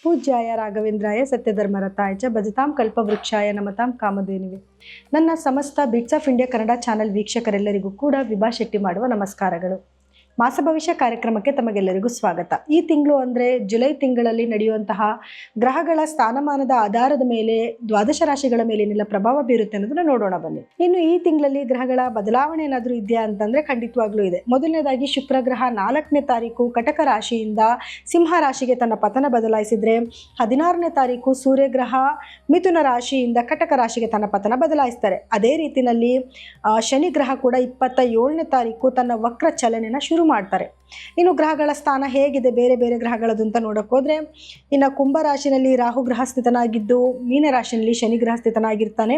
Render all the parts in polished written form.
ಪೂಜ್ಯಾಯ ರಾಘವೇಂದ್ರಾಯ ಸತ್ಯಧರ್ಮರತಾಯ ಚ ಭಜತಾಂ ಕಲ್ಪವೃಕ್ಷಾಯ ನಮತಾಂ ಕಾಮಧೇನುವೆ. ನನ್ನ ಸಮಸ್ತ bits of India Kannada channel ವೀಕ್ಷಕರೆಲ್ಲರಿಗೂ ಕೂಡ ವಿಭಾ ಶೆಟ್ಟಿ ಮಾಡುವ ನಮಸ್ಕಾರಗಳು. ಮಾಸ ಭವಿಷ್ಯ ಕಾರ್ಯಕ್ರಮಕ್ಕೆ ತಮಗೆಲ್ಲರಿಗೂ ಸ್ವಾಗತ. ಈ ತಿಂಗಳು ಅಂದರೆ ಜುಲೈ ತಿಂಗಳಲ್ಲಿ ನಡೆಯುವಂತಹ ಗ್ರಹಗಳ ಸ್ಥಾನಮಾನದ ಆಧಾರದ ಮೇಲೆ ದ್ವಾದಶ ರಾಶಿಗಳ ಮೇಲೆ ಏನೆಲ್ಲ ಪ್ರಭಾವ ಬೀರುತ್ತೆ ಅನ್ನೋದನ್ನ ನೋಡೋಣ ಬನ್ನಿ. ಇನ್ನು ಈ ತಿಂಗಳಲ್ಲಿ ಗ್ರಹಗಳ ಬದಲಾವಣೆ ಏನಾದರೂ ಇದೆಯಾ ಅಂತಂದ್ರೆ ಖಂಡಿತವಾಗ್ಲೂ ಇದೆ. ಮೊದಲನೇದಾಗಿ ಶುಕ್ರ ಗ್ರಹ 4ನೇ ತಾರೀಕು ಕಟಕ ರಾಶಿಯಿಂದ ಸಿಂಹ ರಾಶಿಗೆ ತನ್ನ ಪತನ ಬದಲಾಯಿಸಿದ್ರೆ, 16ನೇ ತಾರೀಕು ಸೂರ್ಯ ಗ್ರಹ ಮಿಥುನ ರಾಶಿಯಿಂದ ಕಟಕ ರಾಶಿಗೆ ತನ್ನ ಪತನ ಬದಲಾಯಿಸ್ತಾರೆ. ಅದೇ ರೀತಿಯಲ್ಲಿ ಶನಿ ಗ್ರಹ ಕೂಡ 27ನೇ ತಾರೀಕು ತನ್ನ ವಕ್ರ ಚಲನೆನ ಶುರು ಮಾಡ್ತಾರೆ. ಇನ್ನು ಗ್ರಹಗಳ ಸ್ಥಾನ ಹೇಗಿದೆ ಬೇರೆ ಬೇರೆ ಗ್ರಹಗಳದ್ದು ಅಂತ ನೋಡಕ್ ಹೋದ್ರೆ, ಇನ್ನು ಕುಂಭ ರಾಶಿನಲ್ಲಿ ರಾಹು ಗ್ರಹ ಸ್ಥಿತನಾಗಿದ್ದು, ಮೀನ ರಾಶಿನಲ್ಲಿ ಶನಿ ಗ್ರಹ ಸ್ಥಿತನಾಗಿರ್ತಾನೆ.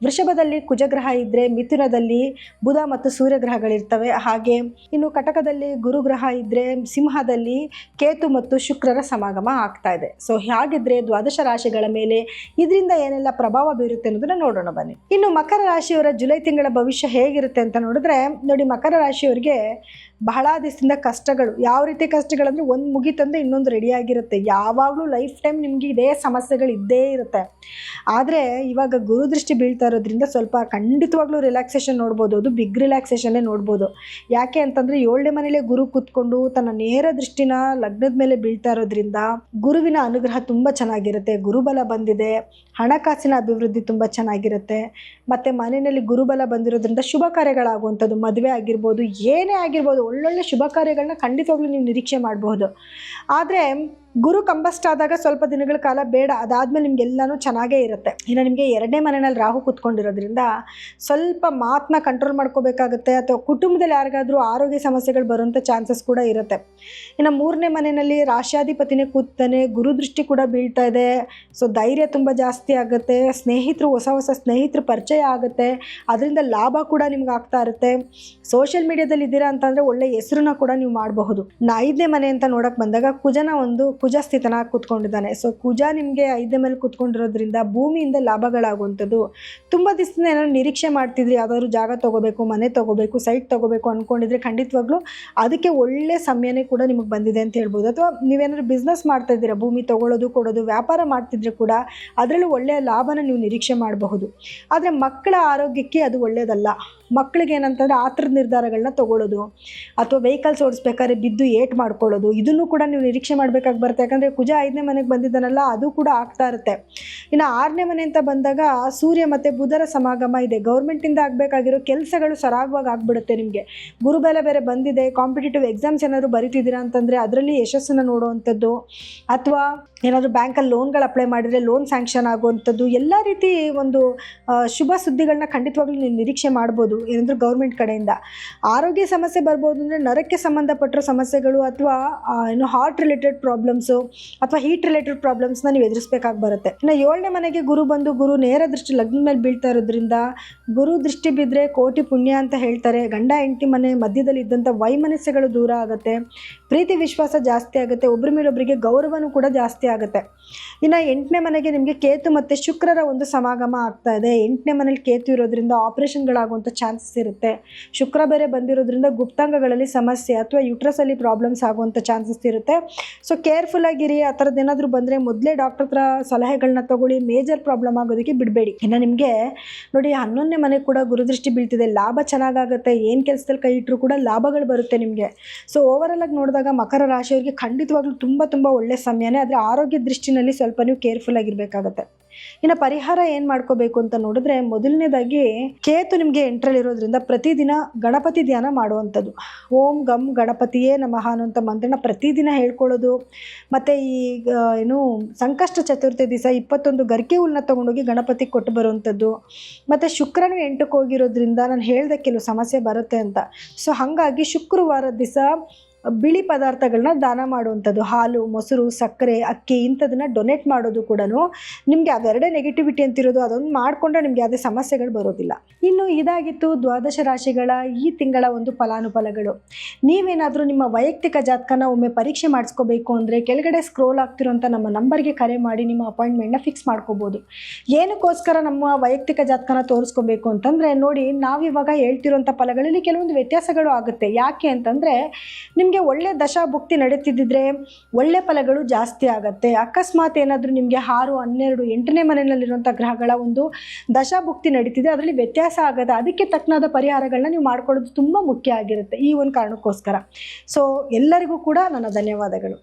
ವೃಷಭದಲ್ಲಿ ಕುಜಗ್ರಹ ಇದ್ರೆ, ಮಿಥುನದಲ್ಲಿ ಬುಧ ಮತ್ತು ಸೂರ್ಯ ಗ್ರಹಗಳಿರ್ತವೆ. ಹಾಗೆ ಇನ್ನು ಕಟಕದಲ್ಲಿ ಗುರು ಗ್ರಹ ಇದ್ರೆ, ಸಿಂಹದಲ್ಲಿ ಕೇತು ಮತ್ತು ಶುಕ್ರರ ಸಮಾಗಮ ಆಗ್ತಾ ಇದೆ. ಸೊ ಹಾಗಿದ್ರೆ ದ್ವಾದಶ ರಾಶಿಗಳ ಮೇಲೆ ಇದರಿಂದ ಏನೆಲ್ಲ ಪ್ರಭಾವ ಬೀರುತ್ತೆ ಅನ್ನೋದನ್ನ ನೋಡೋಣ ಬನ್ನಿ. ಇನ್ನು ಮಕರ ರಾಶಿಯವರ ಜುಲೈ ತಿಂಗಳ ಭವಿಷ್ಯ ಹೇಗಿರುತ್ತೆ ಅಂತ ನೋಡಿದ್ರೆ, ನೋಡಿ, ಮಕರ ರಾಶಿಯವರಿಗೆ ಬಹಳ ದಿವಸದಿಂದ ಕಷ್ಟಗಳು, ಯಾವ ರೀತಿ ಕಷ್ಟಗಳಂದ್ರೆ ಒಂದು ಮುಗಿತಂದ್ರೆ ಇನ್ನೊಂದು ರೆಡಿಯಾಗಿರುತ್ತೆ. ಯಾವಾಗಲೂ ಲೈಫ್ ಟೈಮ್ ನಿಮಗೆ ಇದೇ ಸಮಸ್ಯೆಗಳು ಇದ್ದೇ ಇರುತ್ತೆ. ಆದರೆ ಇವಾಗ ಗುರುದೃಷ್ಟಿ ಬೀಳ್ತಾ ಇರೋದ್ರಿಂದ ಸ್ವಲ್ಪ ಖಂಡಿತವಾಗ್ಲೂ ರಿಲ್ಯಾಕ್ಸೇಷನ್ ನೋಡ್ಬೋದು. ಅದು ಬಿಗ್ ರಿಲ್ಯಾಕ್ಸೇಷನ್ನೇ ನೋಡ್ಬೋದು. ಯಾಕೆ ಅಂತಂದರೆ 7ನೇ ಮನೇಲೆ ಗುರು ಕೂತ್ಕೊಂಡು ತನ್ನ ನೇರ ದೃಷ್ಟಿನ ಲಗ್ನದ ಮೇಲೆ ಬೀಳ್ತಾ ಇರೋದ್ರಿಂದ ಗುರುವಿನ ಅನುಗ್ರಹ ತುಂಬ ಚೆನ್ನಾಗಿರುತ್ತೆ. ಗುರುಬಲ ಬಂದಿದೆ, ಹಣಕಾಸಿನ ಅಭಿವೃದ್ಧಿ ತುಂಬ ಚೆನ್ನಾಗಿರುತ್ತೆ. ಮತ್ತು ಮನೆಯಲ್ಲಿ ಗುರುಬಲ ಬಂದಿರೋದ್ರಿಂದ ಶುಭ ಕಾರ್ಯಗಳಾಗುವಂಥದ್ದು, ಮದುವೆ ಆಗಿರ್ಬೋದು, ಏನೇ ಆಗಿರ್ಬೋದು, ಒಳ್ಳೊಳ್ಳೆ ಶುಭ ಕಾರ್ಯಗಳನ್ನ ಖಂಡಿತವಾಗ್ಲೂ ನೀವು ನಿರೀಕ್ಷೆ ಮಾಡಬಹುದು. ಆದರೆ ಗುರು ಕಂಬಸ್ಟ್ ಆದಾಗ ಸ್ವಲ್ಪ ದಿನಗಳ ಕಾಲ ಬೇಡ, ಅದಾದಮೇಲೆ ನಿಮಗೆಲ್ಲನೂ ಚೆನ್ನಾಗೇ ಇರುತ್ತೆ. ಇನ್ನು ನಿಮಗೆ 2ನೇ ಮನೆಯಲ್ಲಿ ರಾಹು ಕೂತ್ಕೊಂಡಿರೋದ್ರಿಂದ ಸ್ವಲ್ಪ ಮಾತನ್ನ ಕಂಟ್ರೋಲ್ ಮಾಡ್ಕೋಬೇಕಾಗುತ್ತೆ, ಅಥವಾ ಕುಟುಂಬದಲ್ಲಿ ಯಾರಿಗಾದ್ರೂ ಆರೋಗ್ಯ ಸಮಸ್ಯೆಗಳು ಬರುವಂಥ ಚಾನ್ಸಸ್ ಕೂಡ ಇರುತ್ತೆ. ಇನ್ನು 3ನೇ ಮನೆಯಲ್ಲಿ ರಾಶ್ಯಾಧಿಪತಿನೇ ಕೂತಾನೆ, ಗುರುದೃಷ್ಟಿ ಕೂಡ ಬೀಳ್ತಾ ಇದೆ. ಸೊ ಧೈರ್ಯ ತುಂಬ ಜಾಸ್ತಿ ಆಗುತ್ತೆ, ಸ್ನೇಹಿತರು ಹೊಸ ಹೊಸ ಸ್ನೇಹಿತರು ಪರಿಚಯ ಆಗುತ್ತೆ, ಅದರಿಂದ ಲಾಭ ಕೂಡ ನಿಮ್ಗೆ ಆಗ್ತಾ ಇರುತ್ತೆ. ಸೋಷಿಯಲ್ ಮೀಡಿಯಾದಲ್ಲಿ ಇದ್ದೀರಾ ಅಂತಂದರೆ ಒಳ್ಳೆ ಹೆಸರನ್ನ ಕೂಡ ನೀವು ಮಾಡಬಹುದು. 5ನೇ ಮನೆ ಅಂತ ನೋಡಕ್ಕೆ ಬಂದಾಗ ಕುಜ ಸ್ಥಿತನಾಗಿ ಕೂತ್ಕೊಂಡಿದ್ದಾನೆ. ಸೊ ಕುಜ ನಿಮಗೆ 5ನೇ ಮೇಲೆ ಕೂತ್ಕೊಂಡಿರೋದ್ರಿಂದ ಭೂಮಿಯಿಂದ ಲಾಭಗಳಾಗುವಂಥದ್ದು. ತುಂಬ ದಿವಸದಿಂದ ಏನಾದ್ರು ನಿರೀಕ್ಷೆ ಮಾಡ್ತಿದ್ರಿ, ಯಾವ್ದಾದ್ರು ಜಾಗ ತೊಗೋಬೇಕು, ಮನೆ ತೊಗೋಬೇಕು, ಸೈಟ್ ತೊಗೋಬೇಕು ಅಂದ್ಕೊಂಡಿದ್ರೆ ಖಂಡಿತವಾಗ್ಲೂ ಅದಕ್ಕೆ ಒಳ್ಳೆ ಸಮಯನೇ ಕೂಡ ನಿಮಗೆ ಬಂದಿದೆ ಅಂತ ಹೇಳ್ಬೋದು. ಅಥವಾ ನೀವೇನಾದ್ರು ಬಿಸ್ನೆಸ್ ಮಾಡ್ತಾ ಇದ್ದೀರಾ, ಭೂಮಿ ತೊಗೊಳ್ಳೋದು ಕೊಡೋದು ವ್ಯಾಪಾರ ಮಾಡ್ತಿದ್ರೆ ಕೂಡ ಅದರಲ್ಲೂ ಒಳ್ಳೆಯ ಲಾಭನ ನೀವು ನಿರೀಕ್ಷೆ ಮಾಡಬಹುದು. ಆದರೆ ಮಕ್ಕಳ ಆರೋಗ್ಯಕ್ಕೆ ಅದು ಒಳ್ಳೆಯದಲ್ಲ. ಮಕ್ಕಳಿಗೆ ಏನಂತಂದರೆ ಆತರದ ನಿರ್ಧಾರಗಳನ್ನ ತೊಗೊಳ್ಳೋದು, ಅಥವಾ ವೆಹಿಕಲ್ಸ್ ಓಡಿಸ್ಬೇಕಾದ್ರೆ ಬಿದ್ದು ಏಟ್ ಮಾಡ್ಕೊಳ್ಳೋದು, ಇದನ್ನು ಕೂಡ ನೀವು ನಿರೀಕ್ಷೆ ಮಾಡಬೇಕಾಗಿ ಬರುತ್ತೆ. ಯಾಕಂದರೆ ಕುಜ 5ನೇ ಮನೆಗೆ ಬಂದಿದ್ದಾನಲ್ಲ, ಅದು ಕೂಡ ಆಗ್ತಾ ಇರುತ್ತೆ. ಇನ್ನು 6ನೇ ಮನೆ ಅಂತ ಬಂದಾಗ ಸೂರ್ಯ ಮತ್ತು ಬುಧರ ಸಮಾಗಮ ಇದೆ. ಗೌರ್ಮೆಂಟಿಂದ ಆಗಬೇಕಾಗಿರೋ ಕೆಲಸಗಳು ಸರಾಗವಾಗಿ ಆಗಿಬಿಡುತ್ತೆ. ನಿಮಗೆ ಗುರುಬಲ ಬೇರೆ ಬಂದಿದೆ. ಕಾಂಪಿಟೇಟಿವ್ ಎಕ್ಸಾಮ್ಸ್ ಏನಾದರೂ ಬರಿತಿದ್ದೀರಾ ಅಂತಂದರೆ ಅದರಲ್ಲಿ ಯಶಸ್ಸನ್ನು ನೋಡುವಂಥದ್ದು, ಅಥವಾ ಏನಾದರೂ ಬ್ಯಾಂಕಲ್ಲಿ ಲೋನ್ಗಳು ಅಪ್ಲೈ ಮಾಡಿದರೆ ಲೋನ್ ಸ್ಯಾಂಕ್ಷನ್ ಆಗುವಂಥದ್ದು, ಎಲ್ಲ ರೀತಿ ಒಂದು ಶುಭ ಸುದ್ದಿಗಳನ್ನ ಖಂಡಿತವಾಗ್ಲೂ ನೀವು ನಿರೀಕ್ಷೆ ಮಾಡ್ಬೋದು ಏನಂದ್ರೆ ಗೌರ್ಮೆಂಟ್ ಕಡೆಯಿಂದ. ಆರೋಗ್ಯ ಸಮಸ್ಯೆ ಬರ್ಬೋದು ಅಂದರೆ ನರಕ್ಕೆ ಸಂಬಂಧಪಟ್ಟಿರೋ ಸಮಸ್ಯೆಗಳು, ಅಥವಾ ಏನು ಹಾರ್ಟ್ ರಿಲೇಟೆಡ್ ಪ್ರಾಬ್ಲಮ್ಸು, ಅಥವಾ ಹೀಟ್ ರಿಲೇಟೆಡ್ ಪ್ರಾಬ್ಲಮ್ಸ್ನ ನೀವು ಎದುರಿಸಬೇಕಾಗಿ ಬರುತ್ತೆ. ಇನ್ನು 7ನೇ ಮನೆಗೆ ಗುರು ಬಂದು ಗುರು ನೇರ ದೃಷ್ಟಿ ಲಗ್ನದ ಮೇಲೆ ಬೀಳ್ತಾ ಇರೋದ್ರಿಂದ, ಗುರು ದೃಷ್ಟಿ ಬಿದ್ದರೆ ಕೋಟಿ ಪುಣ್ಯ ಅಂತ ಹೇಳ್ತಾರೆ. ಗಂಡ ಹೆಂಡತಿ ಮನೆ ಮಧ್ಯದಲ್ಲಿ ಇದ್ದಂಥ ವೈಮನಸ್ಯಗಳು ದೂರ ಆಗುತ್ತೆ, ಪ್ರೀತಿ ವಿಶ್ವಾಸ ಜಾಸ್ತಿ ಆಗುತ್ತೆ, ಒಬ್ಬರ ಮೇಲೊಬ್ಬರಿಗೆ ಗೌರವನೂ ಕೂಡ ಜಾಸ್ತಿ ಆಗುತ್ತೆ. ಇನ್ನು 8ನೇ ಮನೆಗೆ ನಿಮಗೆ ಕೇತು ಮತ್ತು ಶುಕ್ರರ ಒಂದು ಸಮಾಗಮ ಆಗ್ತಾ ಇದೆ. 8ನೇ ಮನೇಲಿ ಕೇತು ಇರೋದ್ರಿಂದ ಆಪರೇಷನ್ಗಳಾಗುವಂಥ ಚಾನ್ಸಸ್ ಇರುತ್ತೆ. ಶುಕ್ರ ಬೇರೆ ಬಂದಿರೋದ್ರಿಂದ ಗುಪ್ತಾಂಗಗಳಲ್ಲಿ ಸಮಸ್ಯೆ ಅಥವಾ ಯುಟ್ರಸಲ್ಲಿ ಪ್ರಾಬ್ಲಮ್ಸ್ ಆಗುವಂಥ ಚಾನ್ಸಸ್ ಇರುತ್ತೆ. ಸೊ ಕೇರ್ಫುಲ್ ಆಗಿರಿ. ಆ ಥರದ್ದು ಏನಾದರೂ ಬಂದರೆ ಮೊದಲೇ ಡಾಕ್ಟರ್ ಹತ್ರ ಸಲಹೆಗಳನ್ನ ತಗೊಳ್ಳಿ, ಮೇಜರ್ ಪ್ರಾಬ್ಲಮ್ ಆಗೋದಕ್ಕೆ ಬಿಡಬೇಡಿ. ಇನ್ನು ನಿಮಗೆ ನೋಡಿ 11ನೇ ಮನೆ ಕೂಡ ಗುರುದೃಷ್ಟಿ ಬೀಳ್ತಿದೆ, ಲಾಭ ಚೆನ್ನಾಗಾಗುತ್ತೆ. ಏನು ಕೆಲಸದಲ್ಲಿ ಕೈ ಇಟ್ಟರು ಕೂಡ ಲಾಭಗಳು ಬರುತ್ತೆ ನಿಮಗೆ. ಸೊ ಓವರಾಲ್ ಆಗಿ ನೋಡಿದಾಗ ಮಕರ ರಾಶಿಯವರಿಗೆ ಖಂಡಿತವಾಗ್ಲೂ ತುಂಬ ಒಳ್ಳೆ ಸಮಯನೇ. ಆದರೆ ಆರೋಗ್ಯ ದೃಷ್ಟಿನಲ್ಲಿ ಸ್ವಲ್ಪ ನೀವು ಕೇರ್ಫುಲ್ ಆಗಿರಬೇಕಾಗತ್ತೆ. ಇನ್ನು ಪರಿಹಾರ ಏನು ಮಾಡ್ಕೋಬೇಕು ಅಂತ ನೋಡಿದ್ರೆ, ಮೊದಲನೇದಾಗಿ ಕೇತು ನಿಮಗೆ 8ರಲ್ಲಿರೋದ್ರಿಂದ ಪ್ರತಿದಿನ ಗಣಪತಿ ಧ್ಯಾನ ಮಾಡುವಂಥದ್ದು. ಓಂ ಗಂ ಗಣಪತಿಯೇ ನಮಃ ಅನ್ನುವಂಥ ಮಂತ್ರನ ಪ್ರತಿದಿನ ಹೇಳ್ಕೊಳ್ಳೋದು. ಮತ್ತು ಈ ಏನು ಸಂಕಷ್ಟ ಚತುರ್ಥಿ ದಿವಸ 21 ಗರಿಕೆ ಹುಲ್ಲನ್ನ ತೊಗೊಂಡೋಗಿ ಗಣಪತಿಗೆ ಕೊಟ್ಟು ಬರುವಂಥದ್ದು. ಮತ್ತು ಶುಕ್ರನು 8ಕ್ಕೆ ಹೋಗಿರೋದ್ರಿಂದ ನಾನು ಹೇಳ್ದೆ ಕೆಲವು ಸಮಸ್ಯೆ ಬರುತ್ತೆ ಅಂತ. ಸೊ ಹಾಗಾಗಿ ಶುಕ್ರವಾರದ ದಿವಸ ಬಿಳಿ ಪದಾರ್ಥಗಳನ್ನ ದಾನ ಮಾಡುವಂಥದ್ದು, ಹಾಲು, ಮೊಸರು, ಸಕ್ಕರೆ, ಅಕ್ಕಿ ಇಂಥದನ್ನ ಡೊನೇಟ್ ಮಾಡೋದು ಕೂಡ ನಿಮಗೆ ಅದೆರಡೇ ನೆಗೆಟಿವಿಟಿ ಅಂತಿರೋದು. ಅದೊಂದು ಮಾಡಿಕೊಂಡ್ರೆ ನಿಮಗೆ ಯಾವುದೇ ಸಮಸ್ಯೆಗಳು ಬರೋದಿಲ್ಲ. ಇನ್ನು ಇದಾಗಿತ್ತು ದ್ವಾದಶ ರಾಶಿಗಳ ಈ ತಿಂಗಳ ಒಂದು ಫಲಾನುಫಲಗಳು. ನೀವೇನಾದರೂ ನಿಮ್ಮ ವೈಯಕ್ತಿಕ ಜಾತಕನ ಒಮ್ಮೆ ಪರೀಕ್ಷೆ ಮಾಡಿಸ್ಕೋಬೇಕು ಅಂದರೆ ಕೆಳಗಡೆ ಸ್ಕ್ರೋಲ್ ಆಗ್ತಿರೋಂಥ ನಮ್ಮ ನಂಬರ್ಗೆ ಕರೆ ಮಾಡಿ ನಿಮ್ಮ ಅಪಾಯಿಂಟ್ಮೆಂಟ್ನ ಫಿಕ್ಸ್ ಮಾಡ್ಕೋಬೋದು. ಏನಕ್ಕೋಸ್ಕರ ನಮ್ಮ ವೈಯಕ್ತಿಕ ಜಾತಕನ ತೋರಿಸ್ಕೋಬೇಕು ಅಂತಂದರೆ, ನೋಡಿ, ನಾವಿವಾಗ ಹೇಳ್ತಿರೋಂಥ ಫಲಗಳಲ್ಲಿ ಕೆಲವೊಂದು ವ್ಯತ್ಯಾಸಗಳು ಆಗುತ್ತೆ. ಯಾಕೆ ಅಂತಂದರೆ, ನಿಮಗೆ ನಿಮಗೆ ಒಳ್ಳೆ ದಶಾಭುಕ್ತಿ ನಡೀತಿದ್ದಿದ್ರೆ ಒಳ್ಳೆ ಫಲಗಳು ಜಾಸ್ತಿ ಆಗುತ್ತೆ. ಅಕಸ್ಮಾತ್ ಏನಾದರೂ ನಿಮಗೆ 6, 12, 8ನೇ ಮನೆಯಲ್ಲಿರುವಂಥ ಗ್ರಹಗಳ ಒಂದು ದಶಾಭುಕ್ತಿ ನಡೀತಿದೆ, ಅದರಲ್ಲಿ ವ್ಯತ್ಯಾಸ ಆಗುತ್ತೆ. ಅದಕ್ಕೆ ತಕ್ಕನಾದ ಪರಿಹಾರಗಳನ್ನ ನೀವು ಮಾಡ್ಕೊಳ್ಳೋದು ತುಂಬ ಮುಖ್ಯ ಆಗಿರುತ್ತೆ ಈ ಒಂದು ಕಾರಣಕ್ಕೋಸ್ಕರ. ಸೊ ಎಲ್ಲರಿಗೂ ಕೂಡ ನನ್ನ ಧನ್ಯವಾದಗಳು.